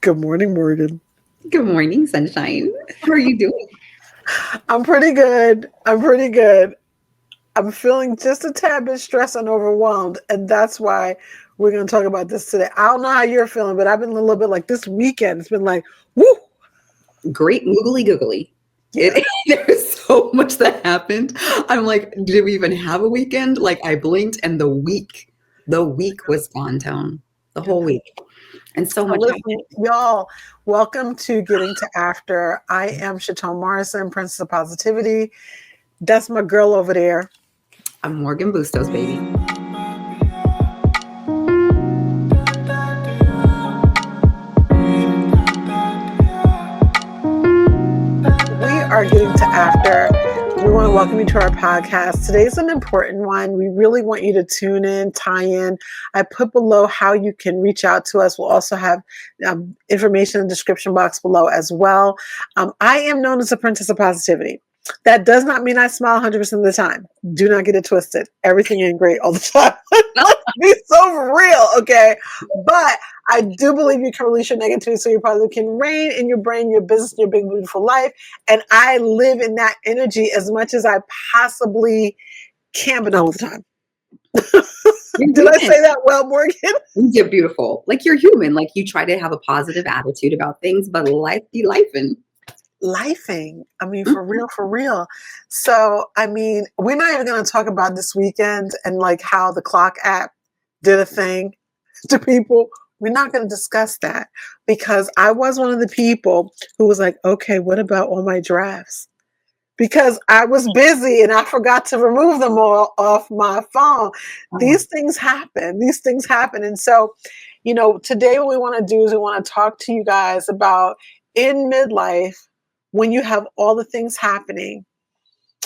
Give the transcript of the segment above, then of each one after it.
Good morning, Morgan. Good morning, sunshine. How are you doing? I'm pretty good. I'm pretty good. I'm feeling just a tad bit stressed and overwhelmed, and that's why we're going to talk about this today. I don't know how you're feeling, but I've been a little bit like this weekend. It's been like, woo! Great googly googly. Yeah. There's so much that happened. I'm like, did we even have a weekend? Like I blinked and the week was gone, Tone. The whole week. And so So much listen, happened. y'all, welcome to Getting to After. I am Chatone Morrison, Princess of Positivity. That's my girl over there. I'm Morgan Bustos, baby. We are Getting to After. We want to welcome you to our podcast. Today's an important one. We really want you to tune in, tie in. I put below how you can reach out to us. We'll also have information in the description box below as well. I am known as the Princess of Positivity. That does not mean I smile 100% of the time. Do not get it twisted. Everything ain't great all the time. Let's be so real, okay? But I do believe you can release your negativity so your positive can reign in your brain, your business, your big, beautiful life. And I live in that energy as much as I possibly can, but not all the time. You're Did I human. say that well, Morgan? You're beautiful. Like you're human. Like you try to have a positive attitude about things, but life be lifing. Lifing. I mean, for real, for real. So, I mean, we're not even going to talk about this weekend and like how the clock app did a thing to people. We're not going to discuss that because I was one of the people who was like, okay, what about all my drafts? Because I was busy and I forgot to remove them all off my phone. These things happen. These things happen. And so, today what we want to do is we want to talk to you guys about in midlife when you have all the things happening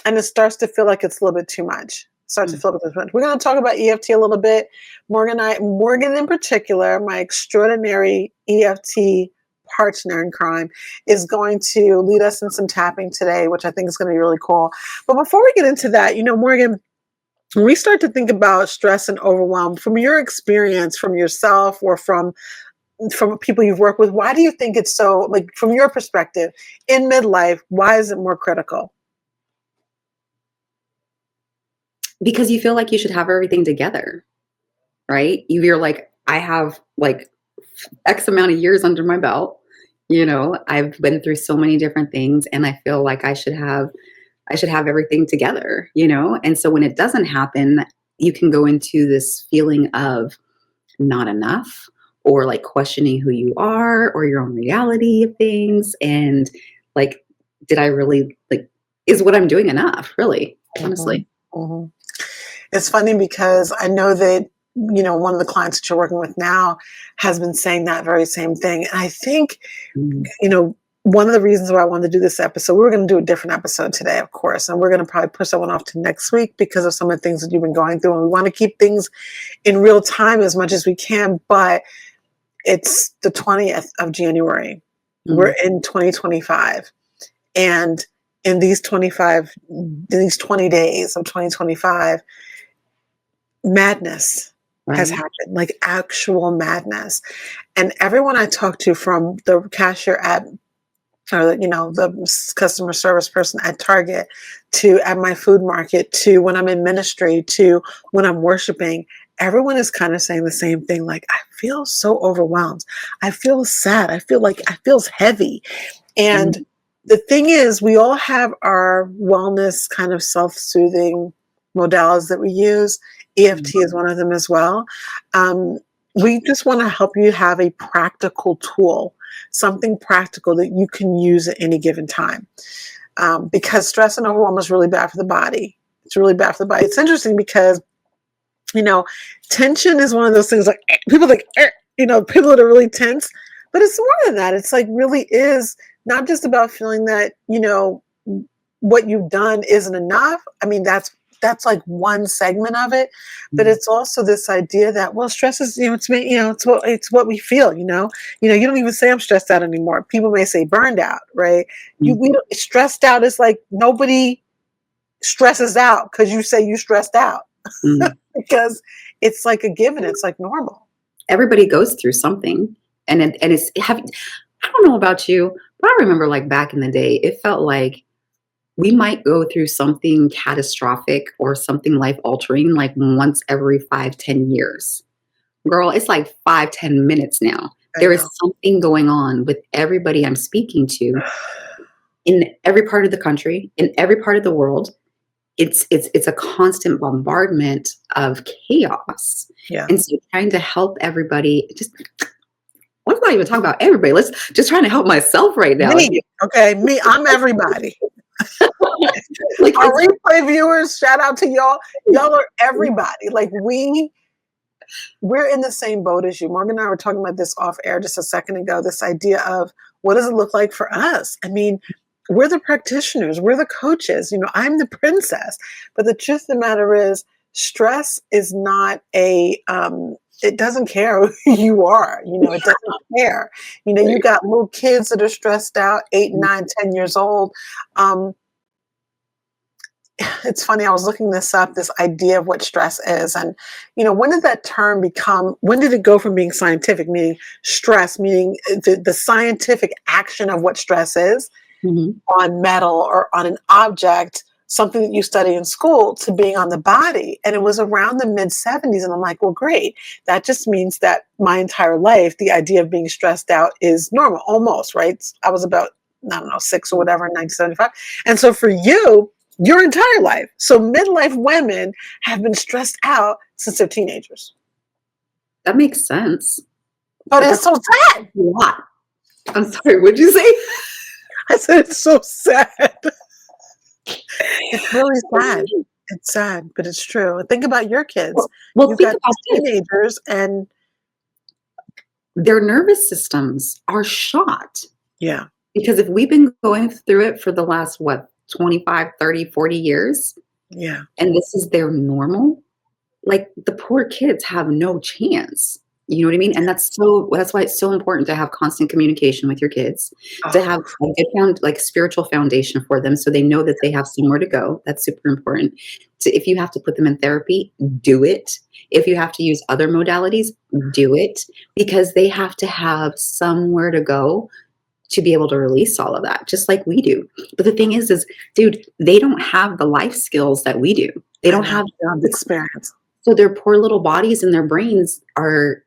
and it starts to feel like it's a little bit too much. Starts to feel like it's too much. We're going to talk about EFT a little bit. Morgan in particular, my extraordinary EFT partner in crime, is going to lead us in some tapping today, which I think is going to be really cool. But before we get into that, Morgan, when we start to think about stress and overwhelm, from your experience, from yourself or from people you've worked with, why do you think it's so, like, from your perspective, in midlife, why is it more critical? Because you feel like you should have everything together, right? You're like, I have like X amount of years under my belt. I've been through so many different things and I feel like I should have everything together, And so when it doesn't happen, you can go into this feeling of not enough or like questioning who you are or your own reality of things. And like, did I really is what I'm doing enough, really, honestly? Mm-hmm. It's funny because I know that, one of the clients that you're working with now has been saying that very same thing. And I think, one of the reasons why I wanted to do this episode, we were going to do a different episode today, of course, and we're going to probably push that one off to next week because of some of the things that you've been going through. And we want to keep things in real time as much as we can, but it's the 20th of January. Mm-hmm. We're in 2025. And in these 20 days of 2025, madness has happened, like actual madness. And everyone I talk to, from the cashier at, or the customer service person at Target, to at my food market, to when I'm in ministry, to when I'm worshiping, everyone is kind of saying the same thing. Like, I feel so overwhelmed. I feel sad. I feel like I feels heavy. And the thing is, we all have our wellness kind of self-soothing modalities that we use. EFT is one of them as well. We just want to help you have a practical tool, something practical that you can use at any given time. Because stress and overwhelm is really bad for the body. It's really bad for the body. It's interesting because, tension is one of those things, like people like, people that are really tense, but it's more than that. It's like really is not just about feeling that, what you've done isn't enough. I mean, that's like one segment of it, but it's also this idea that, well, stress is, it's what we feel, you don't even say I'm stressed out anymore. People may say burned out, right? Stressed out is like nobody stresses out because you say you stressed out because it's like a given. It's like normal. Everybody goes through something, And I don't know about you, but I remember like back in the day, it felt like we might go through something catastrophic or something life altering like once every 5, 10 years. Girl, it's like 5, 10 minutes now. I There is know. something going on with everybody I'm speaking to in every part of the country, in every part of the world. It's a constant bombardment of chaos. Yeah. And so trying to help everybody, just let's not even talk about everybody. Let's just trying to help myself right now. Me. Okay. Me. I'm everybody. Like Our it's replay viewers, shout out to y'all. Y'all are everybody. Like we're in the same boat as you. Morgan and I were talking about this off air just a second ago. This idea of what does it look like for us? I mean, we're the practitioners, we're the coaches. I'm the princess. But the truth of the matter is, stress is not it doesn't care who you are. It doesn't care. You got little kids that are stressed out, 8, 9, 10 years old. It's funny, I was looking this up, this idea of what stress is. And, when did that term when did it go from being scientific, meaning stress, meaning the scientific action of what stress is Mhm. on metal or on an object, something that you study in school, to being on the body. And it was around the mid 70s. And I'm like, well, great. That just means that my entire life, the idea of being stressed out is normal, almost, right? I was about, I don't know, 6 or whatever in 1975. And so for you, your entire life. So midlife women have been stressed out since they're teenagers. That makes sense. But But it's that's so sad. a lot. I'm sorry, what'd you say? I said, it's so sad. It's really sad. It's sad, but it's true. Think about your kids. Well, You've think got about this. teenagers and Their nervous systems are shot. yeah, Because if we've been going through it for the last, what, 25, 30, 40 years, yeah. and this is their normal, like the poor kids have no chance. You know what I mean? And that's why it's so important to have constant communication with your kids, to Oh, have a good like spiritual foundation for them so they know that they have somewhere to go. That's super important. If you have to put them in therapy, do it. If you have to use other modalities, do it, because they have to have somewhere to go to be able to release all of that, just like we do. But the thing is, dude, they don't have the life skills that we do. They I don't know. have The experience. so their poor little bodies and their brains are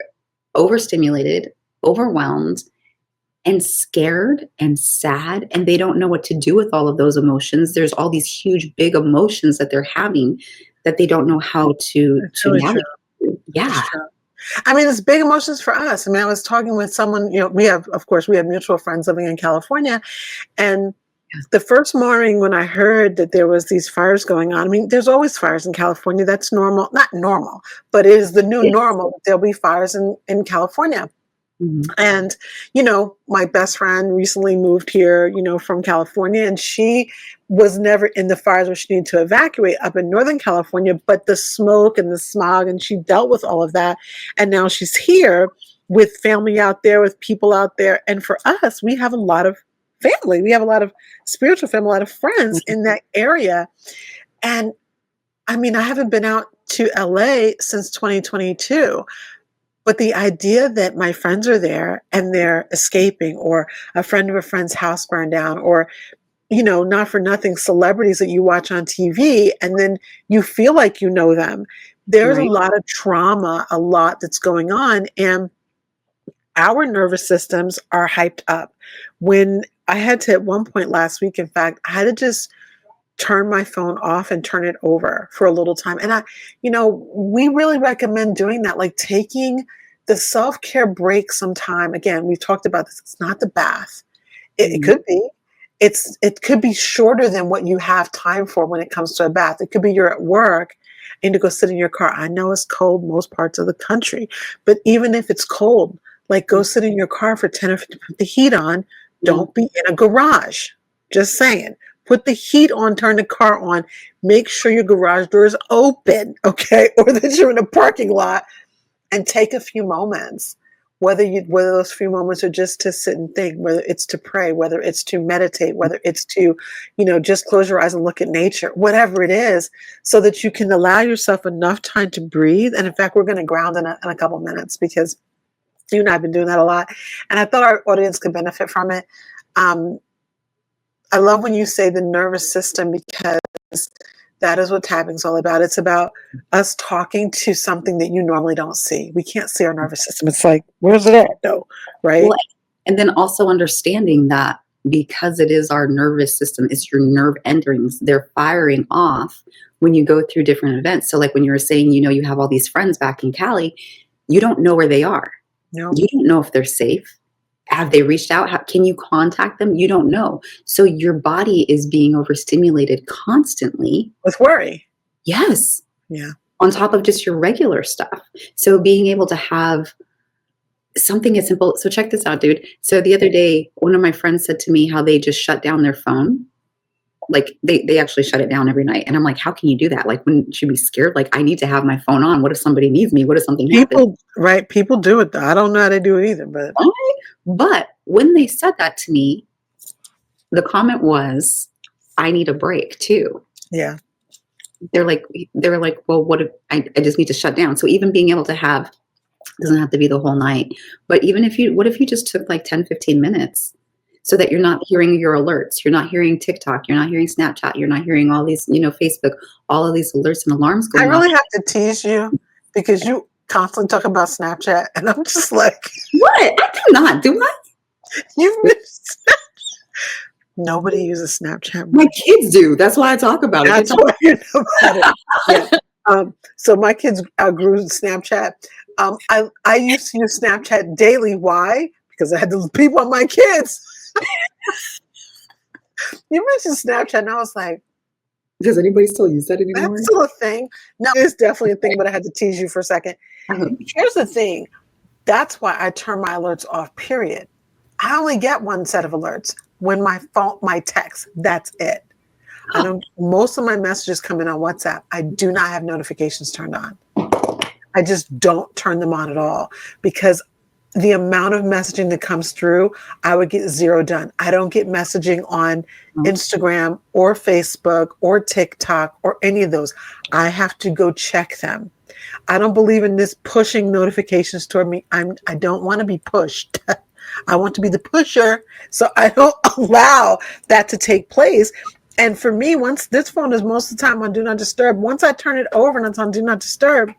overstimulated, overwhelmed, and scared and sad, and they don't know what to do with all of those emotions. There's all these huge, big emotions that they're having that they don't know how to It's really true. navigate. Yeah. It's true. I mean, it's big emotions for us. I mean, I was talking with someone, of course, we have mutual friends living in California. And the first morning when I heard that there was these fires going on, I mean, there's always fires in California. That's normal. Not normal, but it is the new Yes. normal. There'll be fires in California. Mhm. And, my best friend recently moved here, from California, and she was never in the fires where she needed to evacuate up in Northern California, but the smoke and the smog, and she dealt with all of that. And now she's here with family out there, with people out there. And for us, we have a lot of family. We have a lot of spiritual family, a lot of friends in that area. And I mean, I haven't been out to LA since 2022. But the idea that my friends are there and they're escaping, or a friend of a friend's house burned down, or, not for nothing, celebrities that you watch on TV, and then you feel like you know them. There's a Right. lot of trauma, a lot that's going on. And our nervous systems are hyped up. When I had to, at one point last week, in fact, I had to just turn my phone off and turn it over for a little time. And we really recommend doing that, like taking the self-care break sometime. Again, we've talked about this. It's not the bath. It Mhm. could be. It could be shorter than what you have time for when it comes to a bath. It could be you're at work and to go sit in your car. I know it's cold most parts of the country, but even if it's cold, like go sit in your car for 10 or 15, put the heat on. Yeah. Don't be in a garage. Just saying. Put the heat on, turn the car on, make sure your garage door is open, okay? Or that you're in a parking lot, and take a few moments. Whether those few moments are just to sit and think, whether it's to pray, whether it's to meditate, whether it's to, just close your eyes and look at nature, whatever it is, so that you can allow yourself enough time to breathe. And in fact, we're going to ground in a couple minutes, because You and I have been doing that a lot. And I thought our audience could benefit from it. Um, I love when you say the nervous system because that is what tapping's all about. It's about us talking to something that you normally don't see. We can't see our nervous system. It's like, where's it at? No, right? Well, and then also understanding that because it is our nervous system, it's your nerve endings, they're firing off when you go through different events. So, like when you were saying, you have all these friends back in Cali, you don't know where they are. No, You don't know if they're safe. Have they reached out? Can you contact them? You don't know. So your body is being overstimulated constantly. with worry. Yes. Yeah. On top of just your regular stuff. So being able to have something as simple. So check this out, dude. So the other day, one of my friends said to me how they just shut down their phone. Like they actually shut it down every night. And I'm like, how can you do that? Like, wouldn't you be scared? Like, I need to have my phone on. What if somebody needs me? What if something happens? People, right? People do it though. I don't know how they do it either, but But when they said that to me, the comment was, I need a break too. yeah. They were like, well, what if I just need to shut down? So even being able to have, doesn't have to be the whole night, but even if what if you just took like 10, 15 minutes so that you're not hearing your alerts, you're not hearing TikTok, you're not hearing Snapchat, you're not hearing all these, Facebook, all of these alerts and alarms I going really off. have to tease you because you constantly talk about Snapchat, and I'm just like, What? I do not, do I? you've missed. Nobody uses Snapchat. My kids do. That's why I talk about it. That's why you know about it. Yeah. So my kids outgrew Snapchat. I used to use Snapchat daily. Why? Because I had to people on my kids. You mentioned Snapchat, and I was like, Does anybody still use that anymore? that's still a thing. No, it's definitely a thing, but I had to tease you for a second. Here's the thing. That's why I turn my alerts off, period. I only get one set of alerts when my text. That's it. I don't. Most of my messages come in on WhatsApp. I do not have notifications turned on. I just don't turn them on at all because the amount of messaging that comes through, I would get zero done. I don't get messaging on Instagram or Facebook or TikTok or any of those. I have to go check them. I don't believe in this pushing notifications toward me. I don't want to be pushed. I want to be the pusher. So I don't allow that to take place. And for me, once this phone is most of the time on Do Not Disturb, once I turn it over and it's on Do Not Disturb,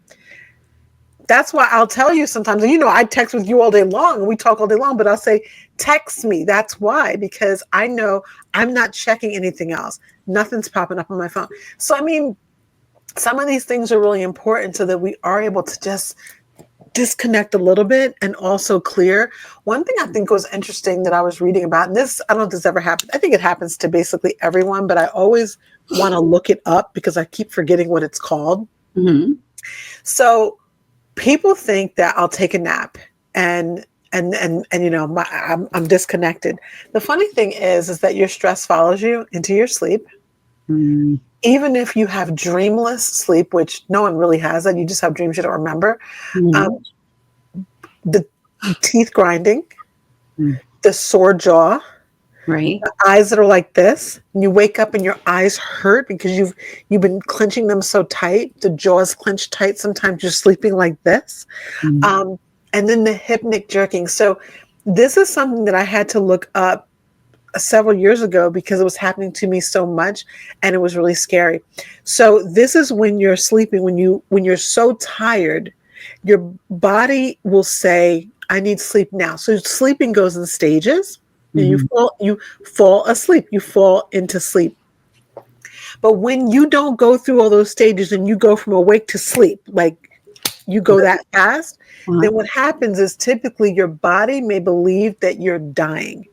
that's why I'll tell you sometimes, I text with you all day long and we talk all day long, but I'll say, text me. That's why, because I know I'm not checking anything else. Nothing's popping up on my phone. So, some of these things are really important so that we are able to just disconnect a little bit and also clear. One thing I think was interesting that I was reading about, and this, I don't know if this ever happened. I think it happens to basically everyone, but I always want to look it up because I keep forgetting what it's called. Mm-hmm. So people think that I'll take a nap and I'm disconnected. The funny thing is that your stress follows you into your sleep. Mm-hmm. Even if you have dreamless sleep, which no one really has that, you just have dreams you don't remember. Mm-hmm. The teeth grinding, the sore jaw, right? The eyes that are like this, and you wake up and your eyes hurt because you've been clenching them so tight. The jaw is clenched tight. Sometimes you're sleeping like this, and then the hypnic jerking. So this is something that I had to look up several years ago because it was happening to me so much and it was really scary. So this is when you're sleeping, when you're so tired, your body will say, I need sleep now. So sleeping goes in stages. Mm-hmm. You fall asleep, you fall into sleep. But when you don't go through all those stages and you go from awake to sleep, like you go that fast, then what happens is typically your body may believe that you're dying.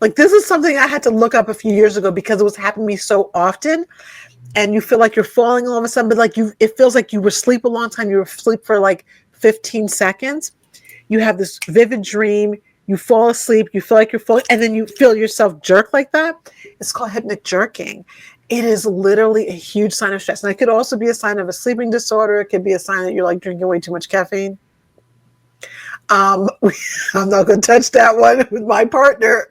Like this is something I had to look up a few years ago because it was happening to me so often. And you feel like you're falling all of a sudden, but like it feels like you were asleep a long time. You were asleep for like 15 seconds. You have this vivid dream. You fall asleep. You feel like you're falling, and then you feel yourself jerk like that. It's called hypnic jerking. It is literally a huge sign of stress. And it could also be a sign of a sleeping disorder. It could be a sign that you're like drinking way too much caffeine. I'm not going to touch that one with my partner.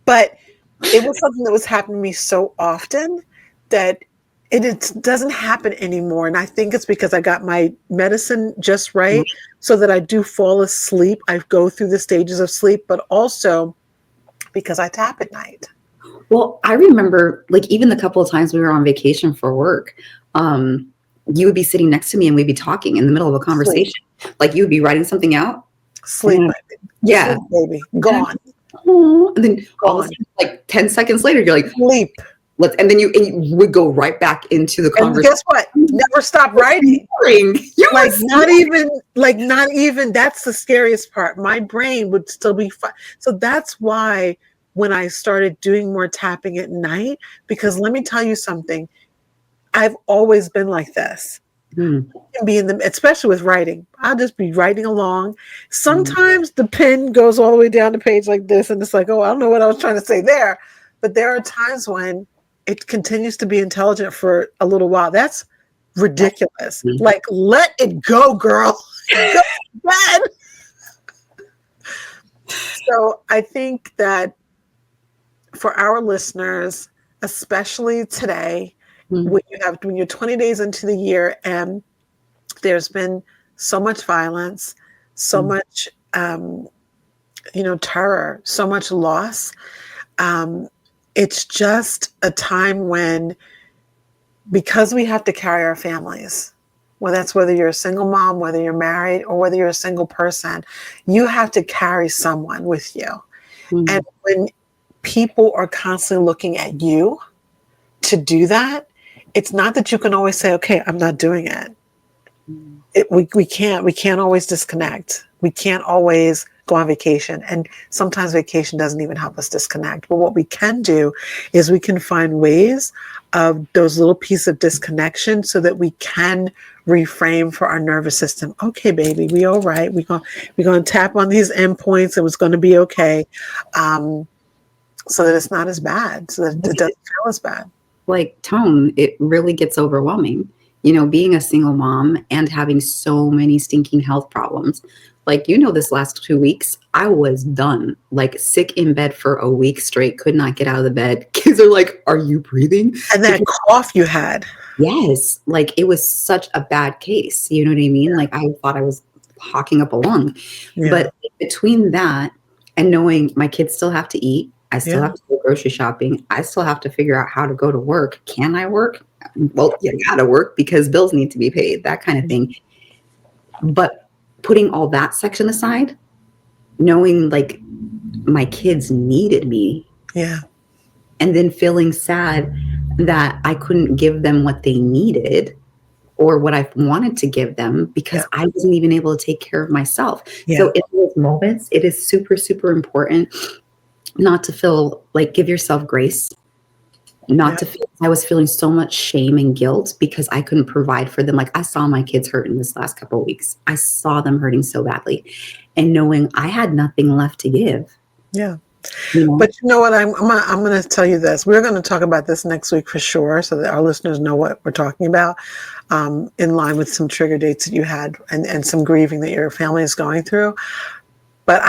But it was something that was happening to me so often that it doesn't happen anymore. And I think it's because I got my medicine just right so that I do fall asleep. I go through the stages of sleep, but also because I tap at night. Well, I remember like even the couple of times we were on vacation for work, you would be sitting next to me and we'd be talking in the middle of a Sleep, conversation. Like you would be writing something out. And sleep, then, yeah. sleep, baby. Gone, And then all of a gone. sudden, like 10 seconds later, you're like, Sleep. let's, and then you would go right back into the And conversation. guess what? Never stop writing. You Like were not even, that's the scariest part. My brain would still be fine. So that's why when I started doing more tapping at night, because let me tell you something, I've always been like this. Can be in the, especially with writing. I'll just be writing along. Sometimes the pen goes all the way down the page like this, and it's like, oh, I don't know what I was trying to say there. But there are times when it continues to be intelligent for a little while. That's ridiculous. Like, let it go, girl. Go to bed. So I think that for our listeners, especially today, when you're 20 days into the year and there's been so much violence, so much terror, so much loss. It's just a time when, because we have to carry our families, well, that's whether you're a single mom, whether you're married, or whether you're a single person, you have to carry someone with you. And when people are constantly looking at you to do that, it's not that you can always say, okay, I'm not doing it. We can't always disconnect. We can't always go on vacation. And sometimes vacation doesn't even help us disconnect. But what we can do is we can find ways of those little pieces of disconnection so that we can reframe for our nervous system. Okay, baby, we all right. We're going to tap on these endpoints and it's going to be okay. So that it's not as bad, so that it doesn't feel as bad. Like Tone, it really gets overwhelming. Being a single mom and having so many stinking health problems. Like, this last 2 weeks, I was done. Like sick in bed for a week straight, could not get out of the bed. Kids are like, are you breathing? And that cough you had. Yes. Like it was such a bad case. You know what I mean? Yeah. Like I thought I was hawking up a lung. Yeah. But between that and knowing my kids still have to eat, I still have to go grocery shopping. I still have to figure out how to go to work. Can I work? Well, you gotta work because bills need to be paid, that kind of thing. But putting all that section aside, knowing like my kids needed me. Yeah. And then feeling sad that I couldn't give them what they needed or what I wanted to give them because I wasn't even able to take care of myself. Yeah. So in those moments, it is super, super important not to feel like, give yourself grace, not to feel, I was feeling so much shame and guilt because I couldn't provide for them. Like I saw my kids hurting this last couple of weeks. I saw them hurting so badly and knowing I had nothing left to give. Yeah. But you know what? I'm going to tell you this. We're going to talk about this next week for sure so that our listeners know what we're talking about in line with some trigger dates that you had and some grieving that your family is going through. But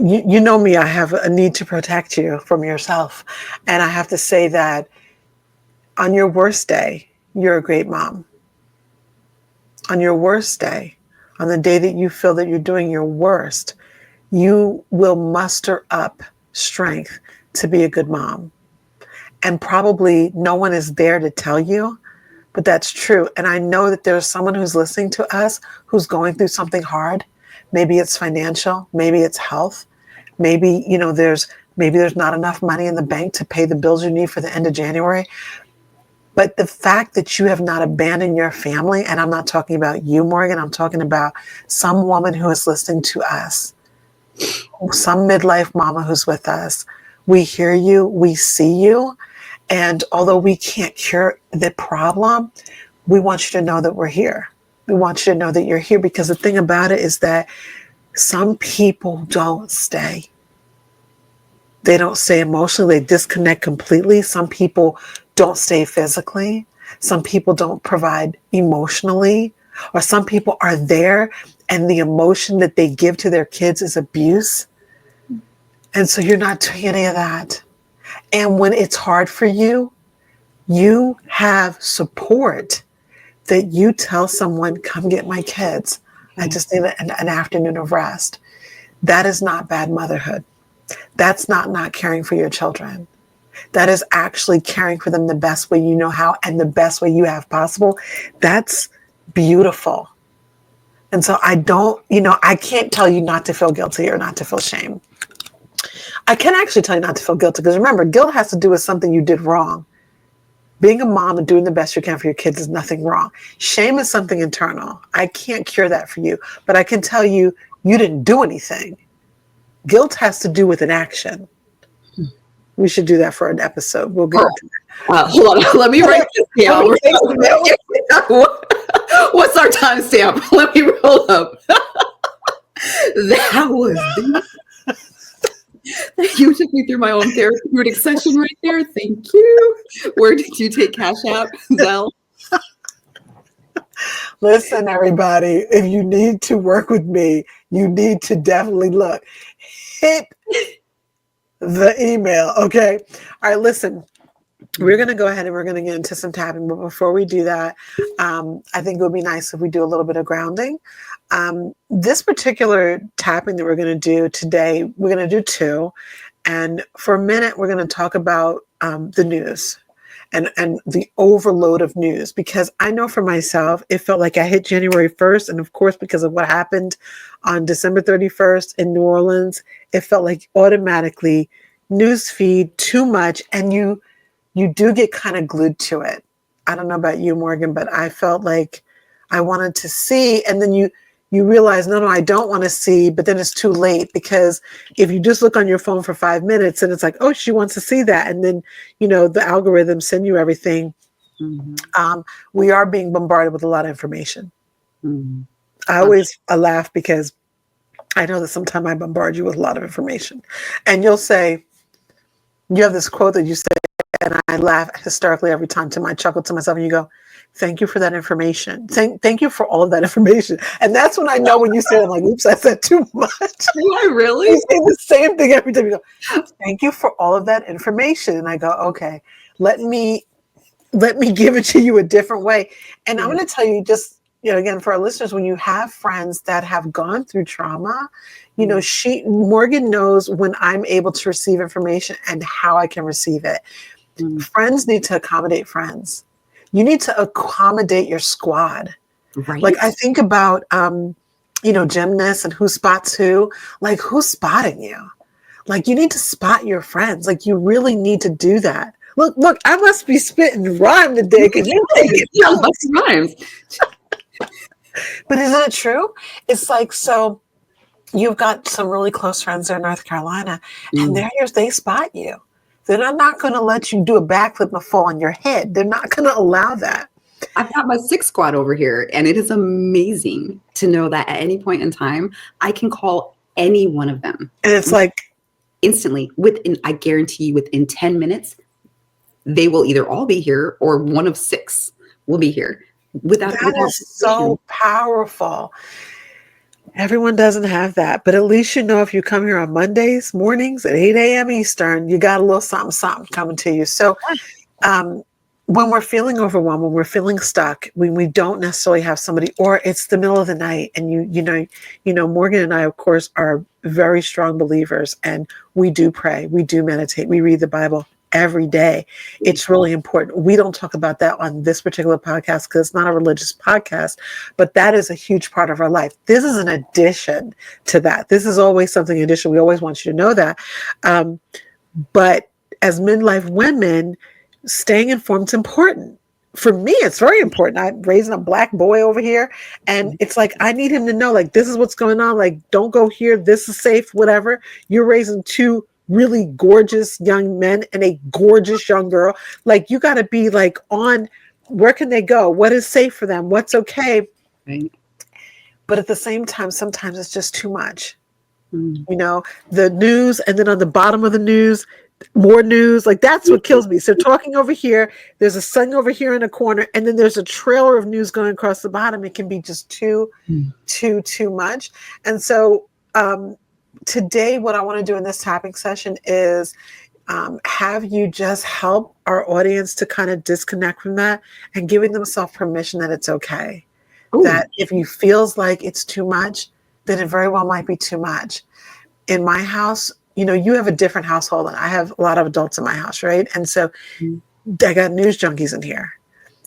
you know me, I have a need to protect you from yourself. And I have to say that on your worst day, you're a great mom. On your worst day, on the day that you feel that you're doing your worst, you will muster up strength to be a good mom. And probably no one is there to tell you, but that's true. And I know that there's someone who's listening to us who's going through something hard. Maybe it's financial, maybe it's health. Maybe, there's not enough money in the bank to pay the bills you need for the end of January. But the fact that you have not abandoned your family, and I'm not talking about you, Morgan, I'm talking about some woman who is listening to us, some midlife mama who's with us. We hear you, we see you. And although we can't cure the problem, we want you to know that we're here. We want you to know that you're here because the thing about it is that some people don't stay. They don't stay emotionally. They disconnect completely. Some people don't stay physically. Some people don't provide emotionally. Or some people are there and the emotion that they give to their kids is abuse. And so you're not doing any of that. And when it's hard for you, You have support that you tell someone, come get my kids. I just need an afternoon of rest. That is not bad motherhood. That's not caring for your children. That is actually caring for them the best way you know how and the best way you have possible. That's beautiful. And so I can't tell you not to feel guilty or not to feel shame. I can actually tell you not to feel guilty because remember, guilt has to do with something you did wrong. Being a mom and doing the best you can for your kids is nothing wrong. Shame is something internal. I can't cure that for you, but I can tell you, you didn't do anything. Guilt has to do with an action. We should do that for an episode. We'll get into that. Hold on. Let me write this down. What's our timestamp? Let me roll up. That was deep. You took me through my own therapeutic session right there. Thank you. Where did you take Cash App, Zelle? Listen, everybody, if you need to work with me, you need to definitely hit the email. Okay. All right. Listen, we're going to go ahead and we're going to get into some tapping. But before we do that, I think it would be nice if we do a little bit of grounding. This particular tapping that we're going to do today, we're going to do 2. And for a minute, we're going to talk about the news and the overload of news, because I know for myself, it felt like I hit January 1st. And of course, because of what happened on December 31st in New Orleans, it felt like automatically news feed too much. And you do get kind of glued to it. I don't know about you, Morgan, but I felt like I wanted to see. And then you realize, no, I don't want to see, but then it's too late, because if you just look on your phone for 5 minutes and it's like, oh, she wants to see that. And then, the algorithms send you everything. Mm-hmm. We are being bombarded with a lot of information. Mm-hmm. I laugh because I know that sometimes I bombard you with a lot of information, and you'll say, you have this quote that you say, and I laugh hysterically every time. I chuckle to myself, and you go, thank you for that information. Thank you for all of that information. And that's when I know when you say it, I'm like, oops, I said too much. Do I really? You say the same thing every time. You go, thank you for all of that information. And I go, okay, let me give it to you a different way. And I'm going to tell you just, again, for our listeners, when you have friends that have gone through trauma, Morgan knows when I'm able to receive information and how I can receive it. Friends need to accommodate friends. You need to accommodate your squad. Right. Like I think about, gymnasts and who spots who. Like, who's spotting you? Like, you need to spot your friends. Like, you really need to do that. Look, I must be spitting rhyme today because you take it. Rhymes. But isn't it true? It's like, so you've got some really close friends there in North Carolina, and they spot you. They're not going to let you do a backflip and fall on your head. They're not going to allow that. I've got my 6 squad over here, and it is amazing to know that at any point in time, I can call any one of them. And it's like instantly, I guarantee you within 10 minutes, they will either all be here or one of 6 will be here. That is so powerful. Everyone doesn't have that, but at least if you come here on Mondays mornings at 8 a.m. Eastern, you got a little something coming to you. So when we're feeling overwhelmed, when we're feeling stuck, when we don't necessarily have somebody, or it's the middle of the night, and Morgan and I, of course, are very strong believers, and we do pray, we do meditate, we read the Bible every day. It's really important. We don't talk about that on this particular podcast because it's not a religious podcast, but that is a huge part of our life. This is an addition to that. This is always something additional. We always want you to know that. But as midlife women, staying informed is important. For me, it's very important. I'm raising a Black boy over here, and it's like, I need him to know, like, this is what's going on. Like, don't go here. This is safe, whatever. You're raising 2 really gorgeous young men and a gorgeous young girl. Like, you got to be like on, where can they go? What is safe for them? What's okay? Right. But at the same time, sometimes it's just too much. The news, and then on the bottom of the news, more news. Like, that's what kills me. So talking over here, there's a sun over here in a corner, and then there's a trailer of news going across the bottom. It can be just too much. And so, today, what I want to do in this tapping session is have you just help our audience to kind of disconnect from that and giving themselves permission that it's okay. Oh, That if you feels like it's too much, then it very well might be too much. In my house, you have a different household and I have a lot of adults in my house, right? And so I got news junkies in here.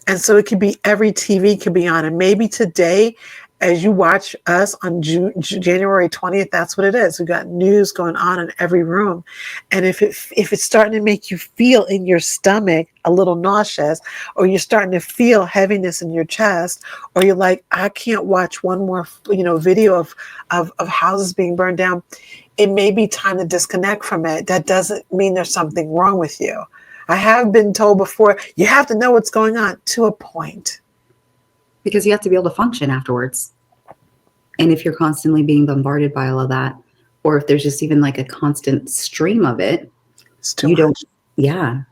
And so it could be every TV could be on. And maybe today, as you watch us on January 20th, that's what it is. We've got news going on in every room. And if it's starting to make you feel in your stomach a little nauseous, or you're starting to feel heaviness in your chest, or you're like, I can't watch one more, video of houses being burned down, it may be time to disconnect from it. That doesn't mean there's something wrong with you. I have been told before, you have to know what's going on to a point. because you have to be able to function afterwards. And if you're constantly being bombarded by all of that, or if there's just even like a constant stream of it, It's too you much. don't, yeah,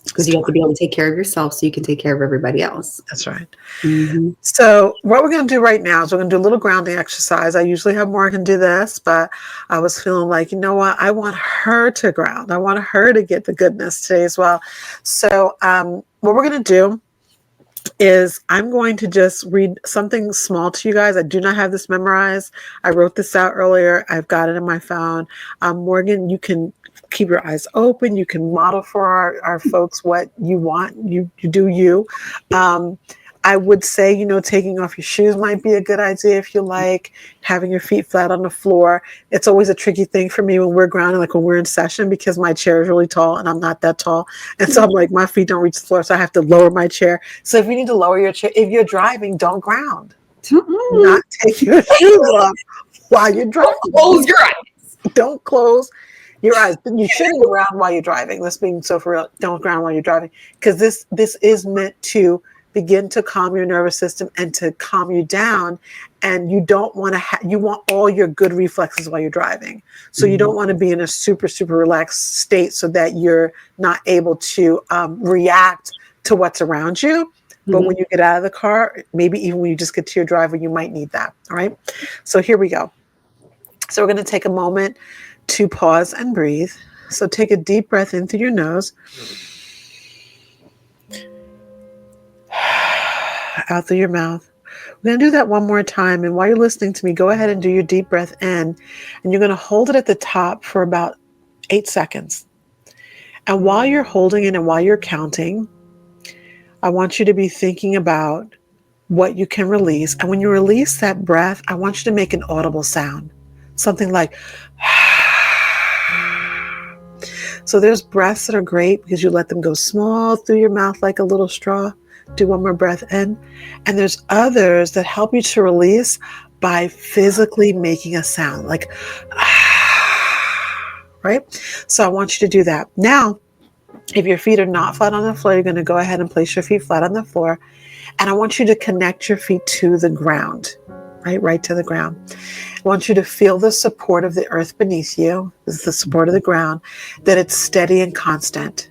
because you have to be able to take care of yourself so you can take care of everybody else. That's right. Mm-hmm. So what we're going to do right now is we're going to do a little grounding exercise. I usually have Morgan do this, but I was feeling like, you know what? I want her to ground. I want her to get the goodness today as well. So what we're going to do is I'm going to just read something small to you guys. I do not have this memorized. I wrote this out earlier. I've got it in my phone. Morgan, you can keep your eyes open. You can model for our folks what you want. You do you. I would say, taking off your shoes might be a good idea if you like, having your feet flat on the floor. It's always a tricky thing for me when we're grounded, like when we're in session, because my chair is really tall and I'm not that tall. And so I'm like, my feet don't reach the floor, so I have to lower my chair. So if you need to lower your chair, if you're driving, don't ground. Not take your shoes off while you're driving. Close your eyes. Don't close your eyes. You shouldn't ground while you're driving. Let's be so for real. Don't ground while you're driving, because this is meant to begin to calm your nervous system and to calm you down. And you don't want to you want all your good reflexes while you're driving. So you don't want to be in a super, super relaxed state so that you're not able to react to what's around you. But when you get out of the car, maybe even when you just get to your driveway, you might need that. All right. So here we go. So we're going to take a moment to pause and breathe. So take a deep breath in through your nose. Out through your mouth. We're going to do that one more time. And while you're listening to me, go ahead and do your deep breath in. And you're going to hold it at the top for about 8 seconds. And while you're holding it and while you're counting, I want you to be thinking about what you can release. And when you release that breath, I want you to make an audible sound. Something like, so there's breaths that are great because you let them go small through your mouth like a little straw. Do one more breath in. And there's others that help you to release by physically making a sound like, right? So I want you to do that. Now, if your feet are not flat on the floor, you're going to go ahead and place your feet flat on the floor. And I want you to connect your feet to the ground, right to the ground. I want you to feel the support of the earth beneath you. This is the support of the ground, that it's steady and constant.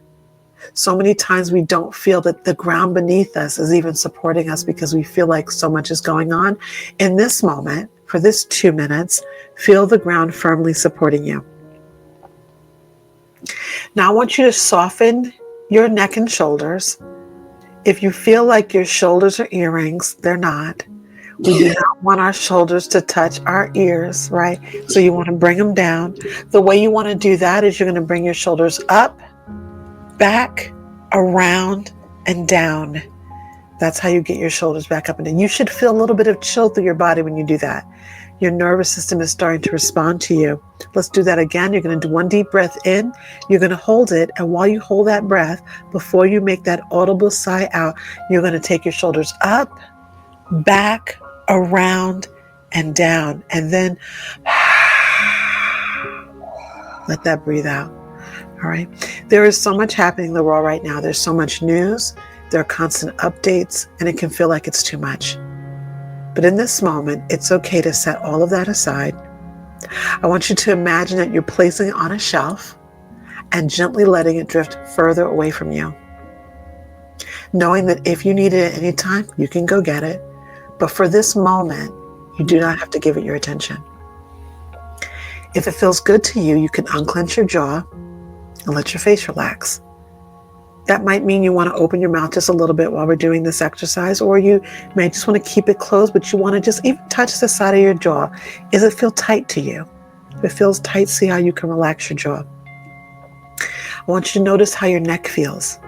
So many times we don't feel that the ground beneath us is even supporting us because we feel like so much is going on. In this moment, for this 2 minutes, feel the ground firmly supporting you. Now I want you to soften your neck and shoulders. If you feel like your shoulders are earrings, they're not. We do not want our shoulders to touch our ears, right? So you want to bring them down. The way you want to do that is you're going to bring your shoulders up, back, around, and down. That's how you get your shoulders back up and down. You should feel a little bit of chill through your body when you do that. Your nervous system is starting to respond to you. Let's do that again. You're going to do one deep breath in. You're going to hold it. And while you hold that breath, before you make that audible sigh out, you're going to take your shoulders up, back, around, and down. And then let that breathe out. All right. There is so much happening in the world right now. There's so much news. There are constant updates, and it can feel like it's too much. But in this moment, it's okay to set all of that aside. I want you to imagine that you're placing it on a shelf and gently letting it drift further away from you. Knowing that if you need it at any time, you can go get it. But for this moment, you do not have to give it your attention. If it feels good to you, you can unclench your jaw and let your face relax. That might mean you want to open your mouth just a little bit while we're doing this exercise, or you may just want to keep it closed, but you want to just even touch the side of your jaw. Does it feel tight to you? If it feels tight, see how you can relax your jaw. I want you to notice how your neck feels.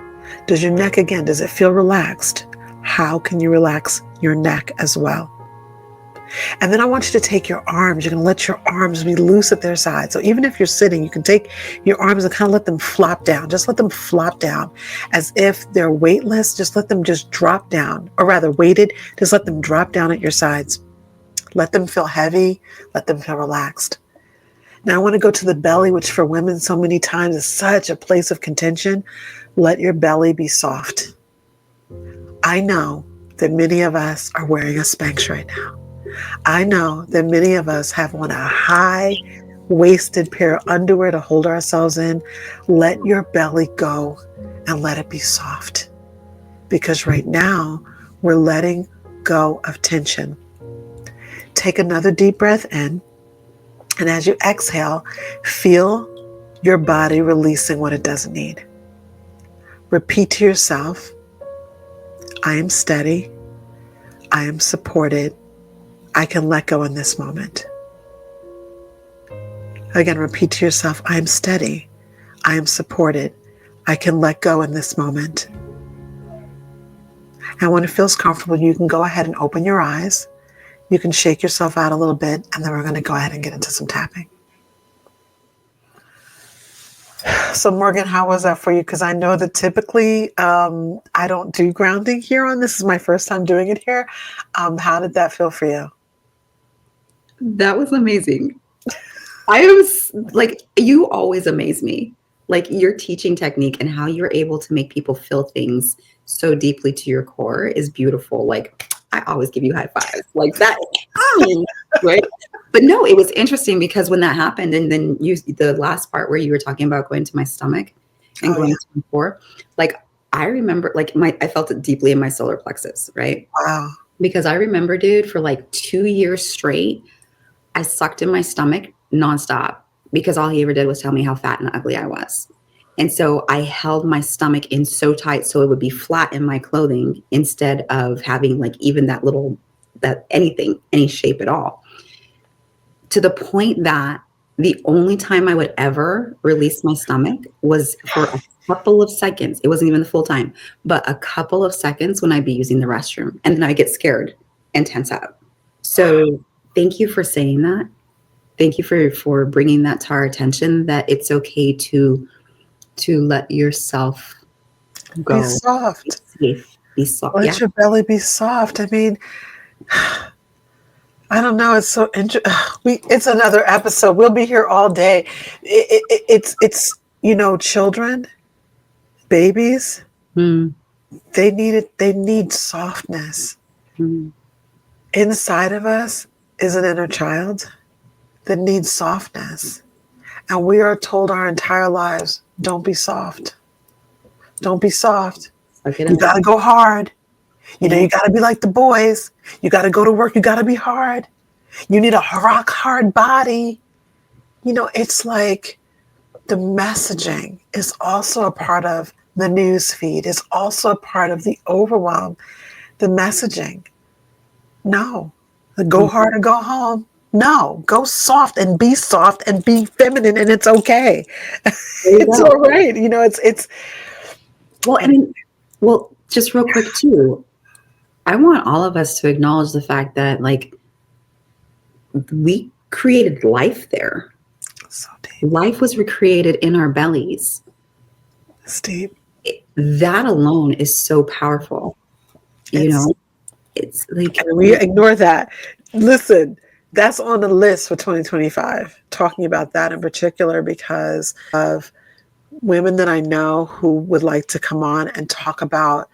Does your neck, again, does it feel relaxed? How can you relax your neck as well? And then I want you to take your arms. You're going to let your arms be loose at their sides. So even if you're sitting, you can take your arms and kind of let them flop down. Just let them flop down as if they're weightless. Just let them just drop down, or rather weighted. Just let them drop down at your sides. Let them feel heavy. Let them feel relaxed. Now I want to go to the belly, which for women so many times is such a place of contention. Let your belly be soft. I know that many of us are wearing a Spanx right now. I know that many of us have on a high-waisted pair of underwear to hold ourselves in. Let your belly go and let it be soft. Because right now, we're letting go of tension. Take another deep breath in. And as you exhale, feel your body releasing what it doesn't need. Repeat to yourself, I am steady. I am supported. I can let go in this moment. Again, repeat to yourself, I am steady. I am supported. I can let go in this moment. And when it feels comfortable, you can go ahead and open your eyes. You can shake yourself out a little bit, and then we're going to go ahead and get into some tapping. So Morgan, how was that for you? Because I know that typically I don't do grounding here on this. This is my first time doing it here. How did that feel for you? That was amazing. I was like, you always amaze me. Like your teaching technique and how you're able to make people feel things so deeply to your core is beautiful. Like I always give you high fives like that. Right. But no, it was interesting because when that happened, and then the last part where you were talking about going to my stomach and going to my core, like I remember like I felt it deeply in my solar plexus. Right. Wow. Because I remember, dude, for like 2 years straight, I sucked in my stomach nonstop because all he ever did was tell me how fat and ugly I was. And so I held my stomach in so tight so it would be flat in my clothing instead of having like even that anything, any shape at all. To the point that the only time I would ever release my stomach was for a couple of seconds. It wasn't even the full time, but a couple of seconds when I'd be using the restroom. And then I get scared and tense up. So thank you for saying that. Thank you for bringing that to our attention, that it's okay to let yourself go. Be soft. Be safe. Be soft. Let Yeah. your belly be soft. I mean, I don't know. It's so interesting. It's another episode. We'll be here all day. It's children, babies. Mm. They need it. They need softness. Mm. Inside of us is an inner child that needs softness. And we are told our entire lives, don't be soft. Don't be soft. You got to go hard. You got to be like the boys. You got to go to work. You got to be hard. You need a rock hard body. It's like the messaging is also a part of the news feed. It's also a part of the overwhelm. The messaging. No. Go hard or go home. No. Go soft and be feminine, and it's okay. It's all right. It's well, just real quick too. I want all of us to acknowledge the fact that like we created life there. So deep. Life was recreated in our bellies. It's deep. That alone is so powerful. It's like we ignore that. Listen, that's on the list for 2025, talking about that in particular because of women that I know who would like to come on and talk about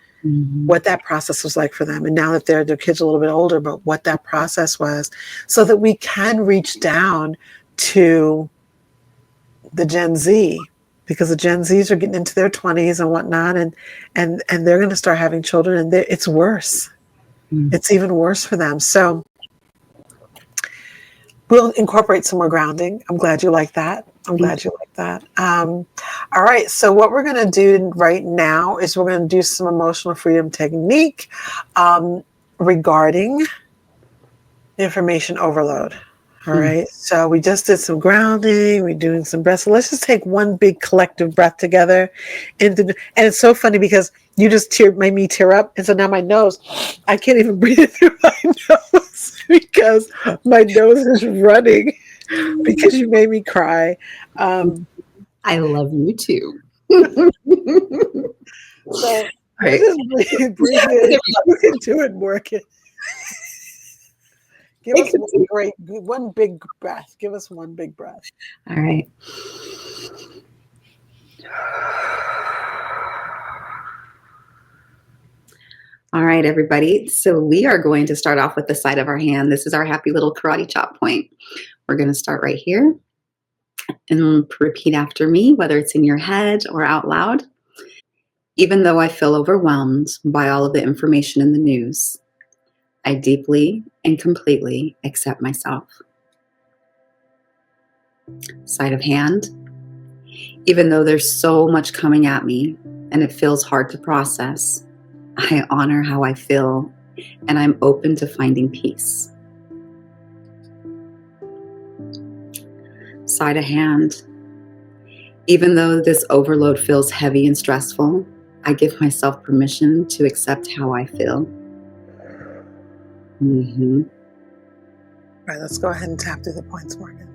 what that process was like for them. And now that their kids are a little bit older, but what that process was, so that we can reach down to the Gen Z, because the Gen Zs are getting into their 20s and whatnot, and they're going to start having children, and it's worse. It's even worse for them. So we'll incorporate some more grounding. I'm glad you like that. I'm glad you like that. All right. So what we're going to do right now is we're going to do some emotional freedom technique regarding information overload. All right. So we just did some grounding. We're doing some breaths. So let's just take one big collective breath together. And it's so funny because you just made me tear up. And so now my nose, I can't even breathe through my nose because my nose is running because you made me cry. I love you too. So let's Right. just breathe in. You can do it, Morgan. Give us one big breath. Give us one big breath. All right. All right, everybody. So we are going to start off with the side of our hand. This is our happy little karate chop point. We're going to start right here and repeat after me, whether it's in your head or out loud. Even though I feel overwhelmed by all of the information in the news, I deeply and completely accept myself. Side of hand. Even though there's so much coming at me and it feels hard to process, I honor how I feel and I'm open to finding peace. Side of hand. Even though this overload feels heavy and stressful, I give myself permission to accept how I feel. All right, let's go ahead and tap through the points, Morgan.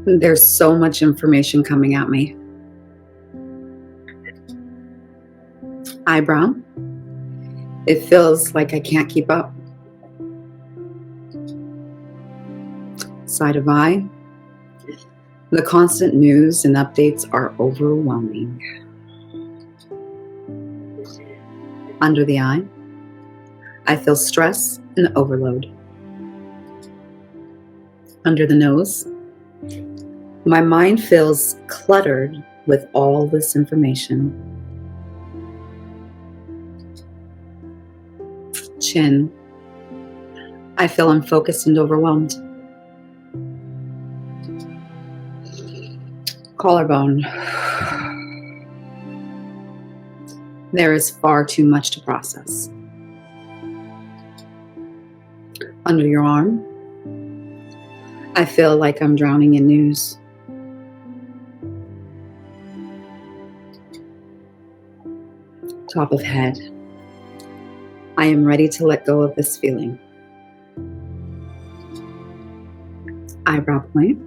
There's so much information coming at me. Eyebrow. It feels like I can't keep up. Side of eye. The constant news and updates are overwhelming. Under the eye. I feel stress and overload. Under the nose. My mind feels cluttered with all this information. Chin. I feel unfocused and overwhelmed. Collarbone. There is far too much to process. Under your arm. I feel like I'm drowning in news. Top of head. I am ready to let go of this feeling. Eyebrow point.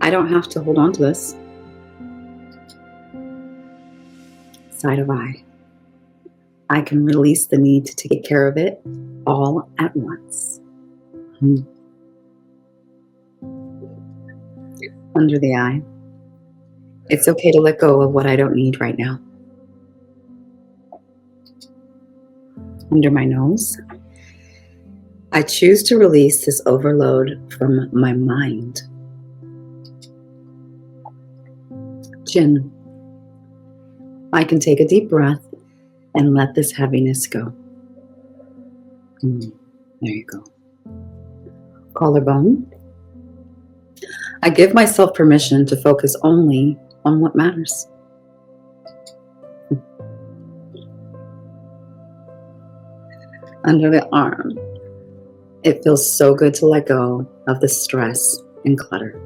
I don't have to hold on to this. Side of eye. I can release the need to take care of it all at once. Under the eye. It's okay to let go of what I don't need right now. Under my nose. I choose to release this overload from my mind. Chin. I can take a deep breath and let this heaviness go. There you go. Collarbone. I give myself permission to focus only on what matters. Under the arm. It feels so good to let go of the stress and clutter.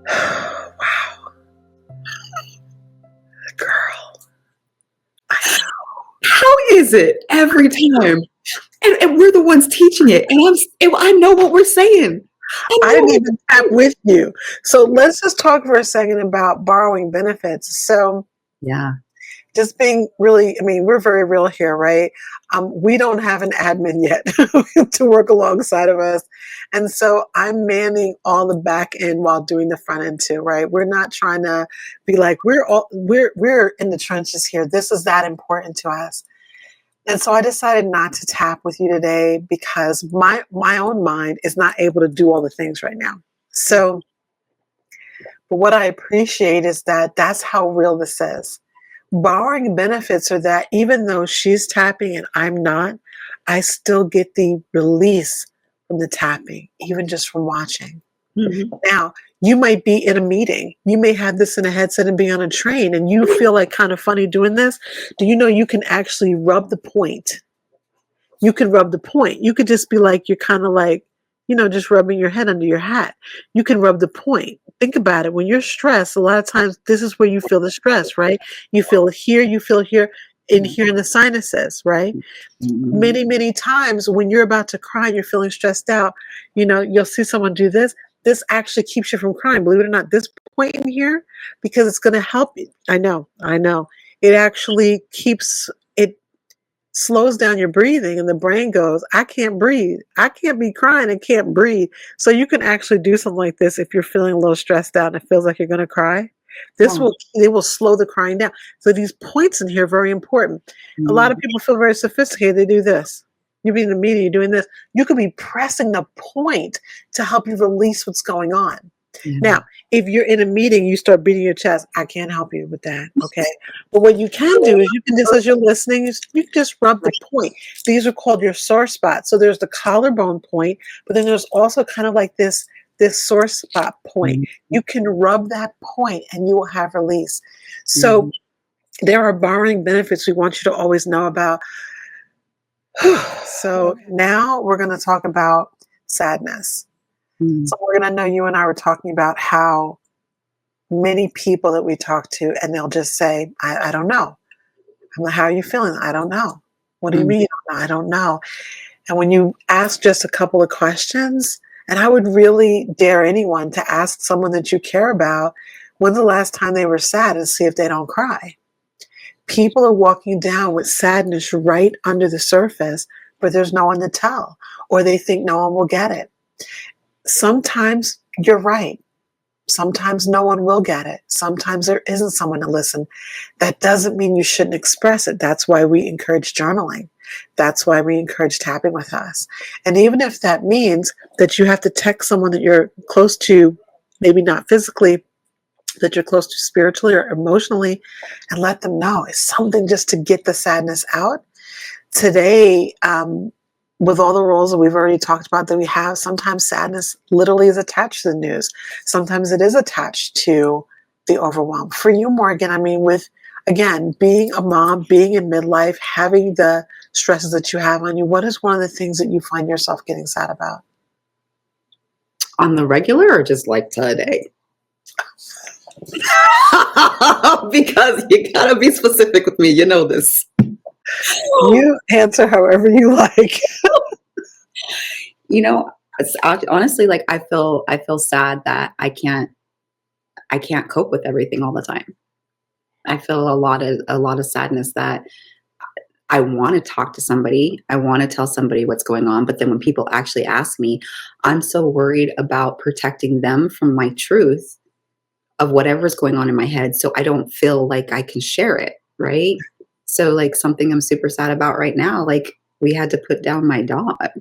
Wow. Girl. I know. How is it every time? And we're the ones teaching it. And I know what we're saying. I didn't even tap with you. So let's just talk for a second about borrowing benefits. So yeah. Just being really, I mean, we're very real here, right? We don't have an admin yet to work alongside of us. And so I'm manning all the back end while doing the front end too, right? We're not trying to be like, we're in the trenches here. This is that important to us. And so I decided not to tap with you today because my own mind is not able to do all the things right now. So, but what I appreciate is that that's how real this is. Borrowing benefits are that even though she's tapping and I'm not, I still get the release from the tapping, even just from watching. Mhm. Now, you might be in a meeting. You may have this in a headset and be on a train and you feel like kind of funny doing this. Do you know you can actually rub the point? You could rub the point. You could just be like, you're kind of like, just rubbing your head under your hat. You can rub the point. Think about it. When you're stressed, a lot of times this is where you feel the stress, right? You feel it here, you feel here, in here in the sinuses, right? Mhm. Many, many times when you're about to cry, you're feeling stressed out, you'll see someone do this. This actually keeps you from crying. Believe it or not, this point in here, because it's going to help you. I know. It actually it slows down your breathing and the brain goes, I can't breathe. I can't be crying and can't breathe. So you can actually do something like this if you're feeling a little stressed out and it feels like you're going to cry. Wow. They will slow the crying down. So these points in here are very important. A lot of Mhm. people feel very sophisticated. They do this. You be in the meeting, you're doing this. You could be pressing the point to help you release what's going on. Yeah. Now, if you're in a meeting, you start beating your chest. I can't help you with that. Okay. But what you can do is you can just, as you're listening, you can just rub the point. These are called your sore spots. So there's the collarbone point, but then there's also kind of like this sore spot point. Mhm. You can rub that point and you will have release. So Mhm. there are borrowing benefits we want you to always know about. So now we're going to talk about sadness. Mhm. So we're going to know you and I were talking about how many people that we talk to, and they'll just say, I don't know. I'm like, how are you feeling? I don't know. What do you Mhm. mean? I don't know. And when you ask just a couple of questions, and I would really dare anyone to ask someone that you care about, when's the last time they were sad, and see if they don't cry. People are walking down with sadness right under the surface, but there's no one to tell, or they think no one will get it. Sometimes you're right. Sometimes no one will get it. Sometimes there isn't someone to listen. That doesn't mean you shouldn't express it. That's why we encourage journaling. That's why we encourage tapping with us. And even if that means that you have to text someone that you're close to, maybe not physically, that you're close to spiritually or emotionally, and let them know, it's something just to get the sadness out. Today, with all the roles that we've already talked about that we have, sometimes sadness literally is attached to the news. Sometimes it is attached to the overwhelm. For you, Morgan, I mean, with, again, being a mom, being in midlife, having the stresses that you have on you, what is one of the things that you find yourself getting sad about? On the regular or just like today? Because you gotta be specific with me. You know this. You answer however you like. You know, honestly, like I feel sad that I can't cope with everything all the time. I feel a lot of sadness that I want to talk to somebody. I want to tell somebody what's going on, but then when people actually ask me, I'm so worried about protecting them from my truth of whatever's going on in my head, so I don't feel like I can share it, right? So, like, something I'm super sad about right now, like, we had to put down my dog, Yeah,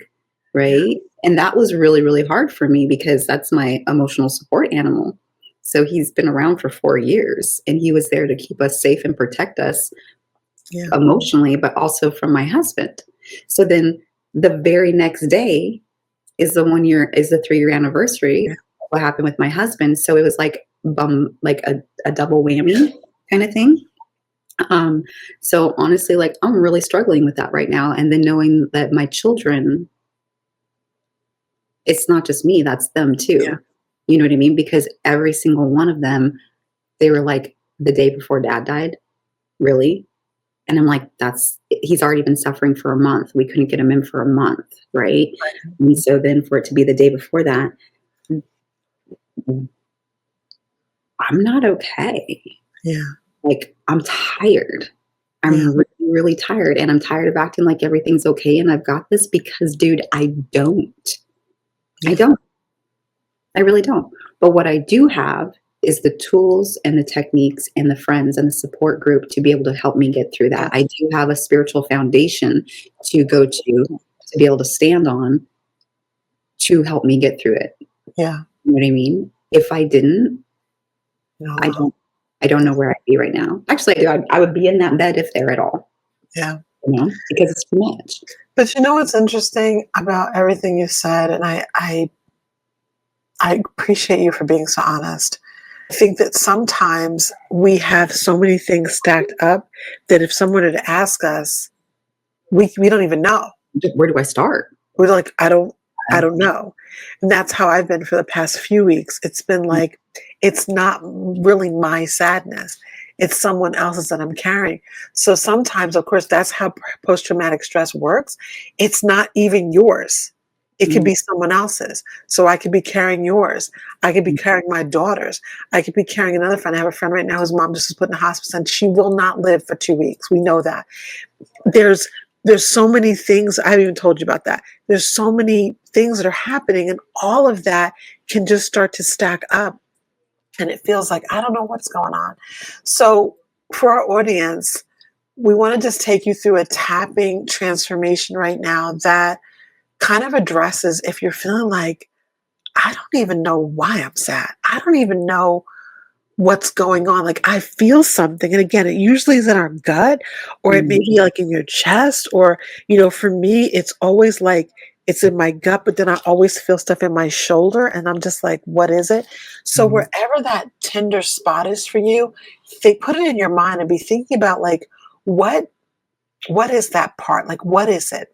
right? And that was really, really hard for me because that's my emotional support animal. So he's been around for 4 years, and he was there to keep us safe and protect us yeah, emotionally, but also from my husband. So then the very next day is the 3-year yeah, anniversary of what happened with my husband. So it was like like a double whammy kind of thing. Um, so honestly, like I'm really struggling with that right now. And then knowing that my children, it's not just me, that's them yeah, too. You know what I mean? Because every single one of them, they were like the day before dad died, really? And I'm like, he's already been suffering for a month. We couldn't get him in for a month, right? And so then for it to be the day before that, I'm not okay. yeah, Like, I'm tired. I'm yeah, really, really tired. And I'm tired of acting like everything's okay and I've got this because, dude, I don't. I yeah, don't. I really don't. But what I do have is the tools and the techniques and the friends and the support group to be able to help me get through yeah, that. I do have a spiritual foundation to go to be able to stand on to help me get through it. yeah. You know what I mean? If I didn't, No, I don't I don't know where I'd be right now. Actually, I do. I would be in that bed if there at all, yeah. because it's too much. But you know what's interesting about everything you said, and I appreciate you for being so honest. I think that sometimes we have so many things stacked up that if someone were to ask us, we don't even know. Where do I start? We're like, I don't know. And that's how I've been for the past few weeks. It's been like, it's not really my sadness. It's someone else's that I'm carrying. So sometimes, of course, that's how post traumatic stress works. It's not even yours. It could Mm, be someone else's. So I could be carrying yours. I could be mm, carrying my daughter's. I could be carrying another friend. I have a friend right now whose mom just was put in the hospice and she will not live for 2 weeks. We know that. There's there's so many things. I haven't even told you about that. There's so many things that are happening, and all of that can just start to stack up. And it feels like I don't know what's going on. So, for our audience, we want to just take you through a tapping transformation right now that kind of addresses if you're feeling like, I don't even know why I'm sad. I don't even know what's going on. Like I feel something. And again, it usually is in our gut or it may mm, be like in your chest or, for me, it's always like it's in my gut, but then I always feel stuff in my shoulder and I'm just like, what is it? So mm, wherever that tender spot is for you, put it in your mind and be thinking about like, what, what is that part? Like, what is it?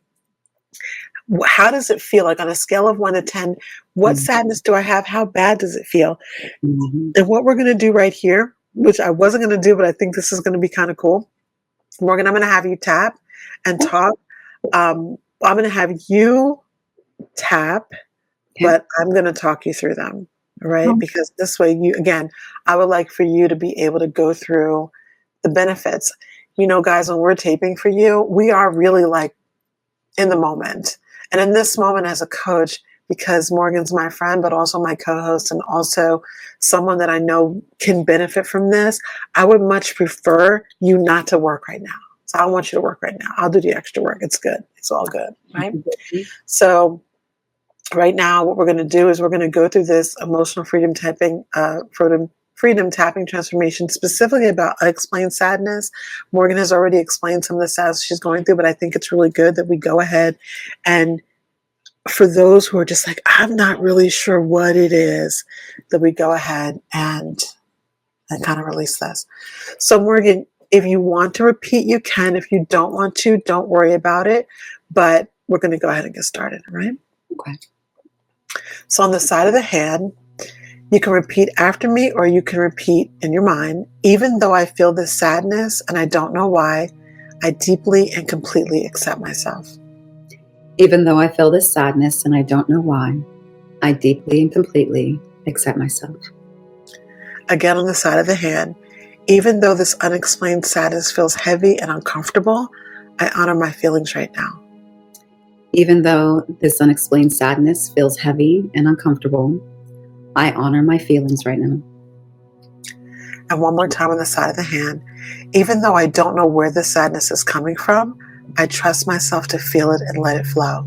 How does it feel? Like on a scale of 1 to 10, what mm, sadness do I have? How bad does it feel? mhm. And what we're going to do right here, which I wasn't going to do, but I think this is going to be kind of cool. Morgan, I'm going to have you tap and talk. I'm going to have you tap, Okay. but I'm going to talk you through them. Right. Oh, Because this way, again, I would like for you to be able to go through the benefits. Guys, when we're taping for you, we are really like in the moment. And in this moment, as a coach, because Morgan's my friend, but also my co host, and also someone that I know can benefit from this, I would much prefer you not to work right now. So I don't want you to work right now. I'll do the extra work. It's good. It's all good. Right. mhm. So, right now, what we're going to do is we're going to go through this emotional freedom tapping transformation, specifically about unexplained sadness. Morgan has already explained some of the sadness she's going through, but I think it's really good that we go ahead and for those who are just like, I'm not really sure what it is, that we go ahead and kind of release this. So, Morgan, if you want to repeat, you can. If you don't want to, don't worry about it. But we're going to go ahead and get started, all right? Okay. So, on the side of the hand, you can repeat after me or you can repeat in your mind. Even though I feel this sadness and I don't know why, I deeply and completely accept myself. Even though I feel this sadness and I don't know why, I deeply and completely accept myself. Again, on the side of the hand, even though this unexplained sadness feels heavy and uncomfortable, I honor my feelings right now. Even though this unexplained sadness feels heavy and uncomfortable, I honor my feelings right now. And one more time on the side of the hand, even though I don't know where the sadness is coming from, I trust myself to feel it and let it flow.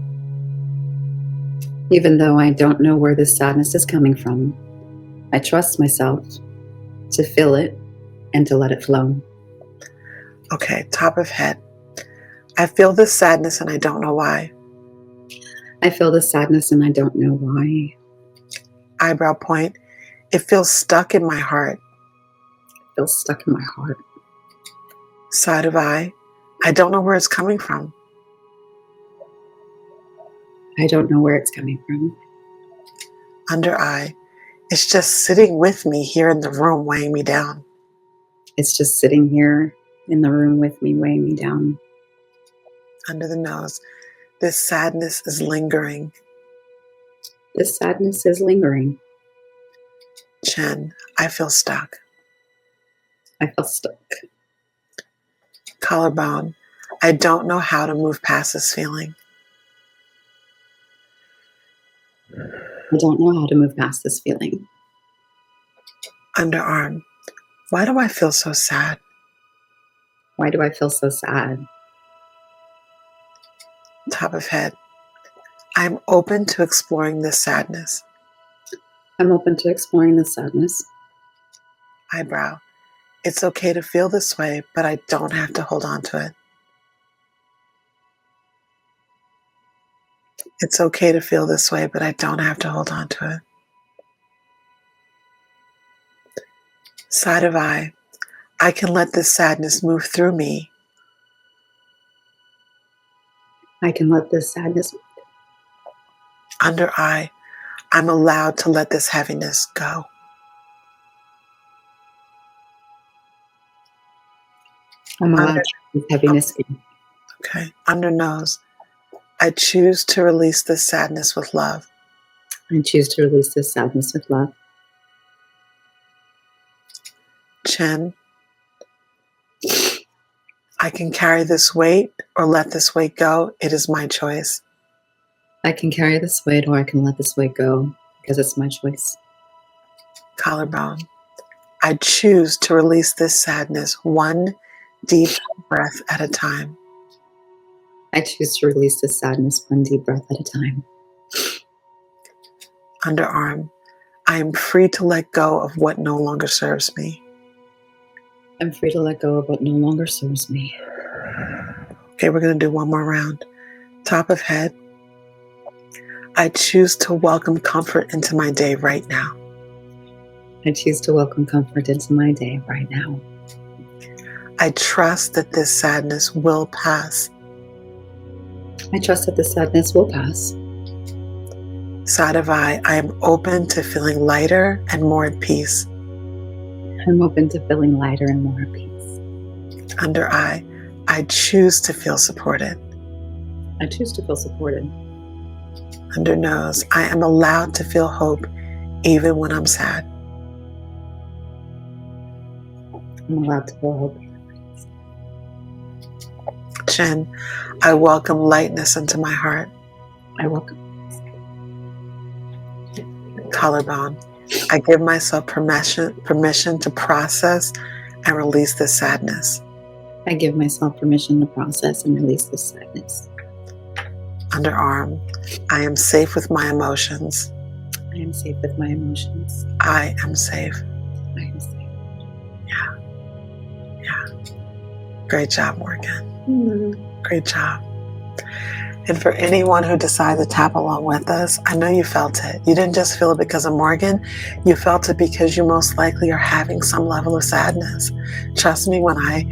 Even though I don't know where this sadness is coming from, I trust myself to feel it and to let it flow. Okay, top of head. I feel this sadness and I don't know why. I feel this sadness and I don't know why. Eyebrow point. It feels stuck in my heart. It feels stuck in my heart. Side of eye. I don't know where it's coming from. I don't know where it's coming from. Under eye. It's just sitting with me here in the room, weighing me down. It's just sitting here in the room with me, weighing me down. Under the nose. This sadness is lingering. This sadness is lingering. Chin. I feel stuck. I feel stuck. Collarbone. I don't know how to move past this feeling. I don't know how to move past this feeling. Underarm. Why do I feel so sad? Why do I feel so sad? Top of head. I'm open to exploring this sadness. I'm open to exploring this sadness. Eyebrow. It's okay to feel this way, but I don't have to hold on to it. It's okay to feel this way, but I don't have to hold on to it. Side of I can let this sadness move through me. I can let this sadness. Under I'm allowed to let this heaviness go. I'm allowed Under, to let this heaviness go. okay. Under nose, I choose to release this sadness with love. I choose to release this sadness with love. Chin, I can carry this weight or let this weight go. It is my choice. I can carry this weight or I can let this weight go because it's my choice. Collarbone, I choose to release this sadness one deep breath at a time. I choose to release this sadness one deep breath at a time. Underarm, I am free to let go of what no longer serves me. I'm free to let go of what no longer serves me. Okay, we're going to do one more round. Top of head, I choose to welcome comfort into my day right now. I choose to welcome comfort into my day right now. I trust that this sadness will pass. I trust that this sadness will pass. Side of I am open to feeling lighter and more at peace. I'm open to feeling lighter and more at peace. Under I choose to feel supported. I choose to feel supported. Under nose, I am allowed to feel hope even when I'm sad. I'm allowed to feel hope. Chin, I welcome lightness into my heart. I welcome. Collarbone, I give myself permission to process and release this sadness. I give myself permission to process and release this sadness. Underarm, I am safe with my emotions. I am safe with my emotions. I am safe. I am safe. Yeah. Great job, Morganne. Mm-hmm. Great job. And for anyone who decided to tap along with us, I know you felt it. You didn't just feel it because of Morganne. You felt it because you most likely are having some level of sadness. Trust me, when I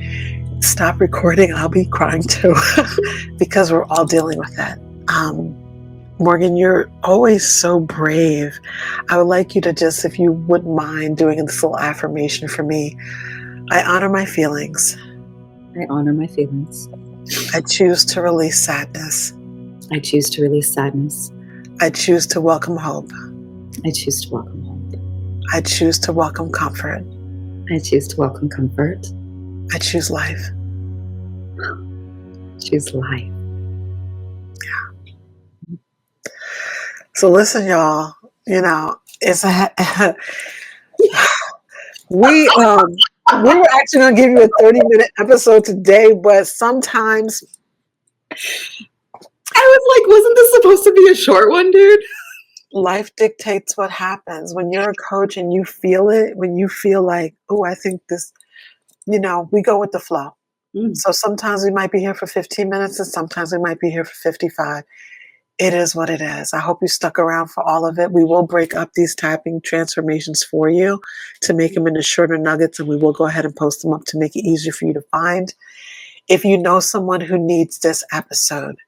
stop recording, I'll be crying too because we're all dealing with it. Morganne, you're always so brave. I would like you to just, if you wouldn't mind doing this little affirmation for me. I honor my feelings. I honor my feelings. I choose to release sadness. I choose to release sadness. I choose to welcome hope. I choose to welcome hope. I choose to welcome comfort. I choose to welcome comfort. I choose life. Choose life. Yeah. So listen, y'all, you know, it's we were actually going to give you a 30-minute episode today, but sometimes I was like, wasn't this supposed to be a short one, dude? Life dictates what happens. When you're a coach and you feel it, when you feel like, oh, I think this, we go with the flow. So sometimes we might be here for 15 minutes and sometimes we might be here for 55. It is what it is. I hope you stuck around for all of it. We will break up these tapping transformations for you to make them into shorter nuggets, and we will go ahead and post them up to make it easier for you to find. If you know someone who needs this episode,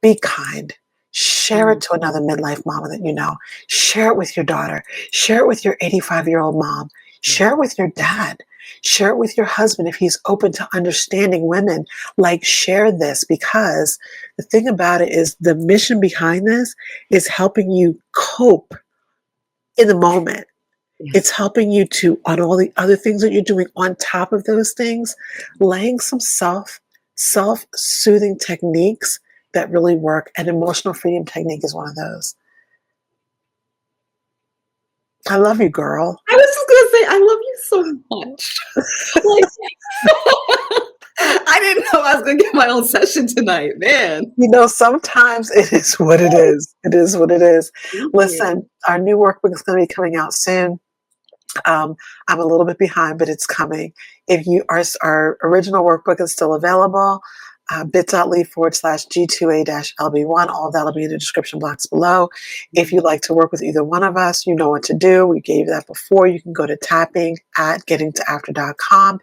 be kind. Share it to another midlife mama that you know. Share it with your daughter. Share it with your 85-year-old mom. Share it with your dad. Share it with your husband if he's open to understanding women. Like, share this, because the thing about it is the mission behind this is helping you cope in the moment. Yeah. It's helping you to, on all the other things that you're doing on top of those things, laying some self-soothing techniques that really work. And emotional freedom technique is one of those. I love you, girl. I was just going to say, I love you so much. I didn't know I was going to get my own session tonight, man. Sometimes it is what it is. It is what it is. Listen, our new workbook is going to be coming out soon. I'm a little bit behind, but it's coming. If our original workbook is still available, bit.ly/G2A-LB1. All that'll be in the description box below. If you'd like to work with either one of us, you know what to do. We gave that before. You can go to tapping@gettingtoafter.com.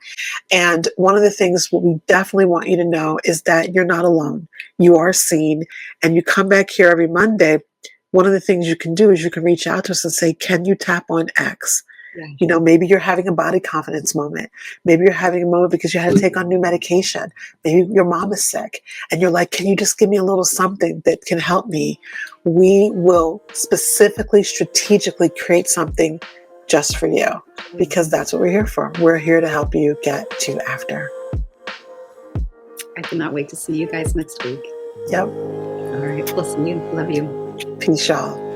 And one of the things what we definitely want you to know is that you're not alone. You are seen, and you come back here every Monday. One of the things you can do is you can reach out to us and say, can you tap on X? Yeah. Maybe you're having a body confidence moment. Maybe you're having a moment because you had to take on new medication. Maybe your mom is sick and you're like, can you just give me a little something that can help me? We will specifically, strategically create something just for you because that's what we're here for. We're here to help you get to after. I cannot wait to see you guys next week. Yep. All right. Listen, you. Love you. Peace, y'all.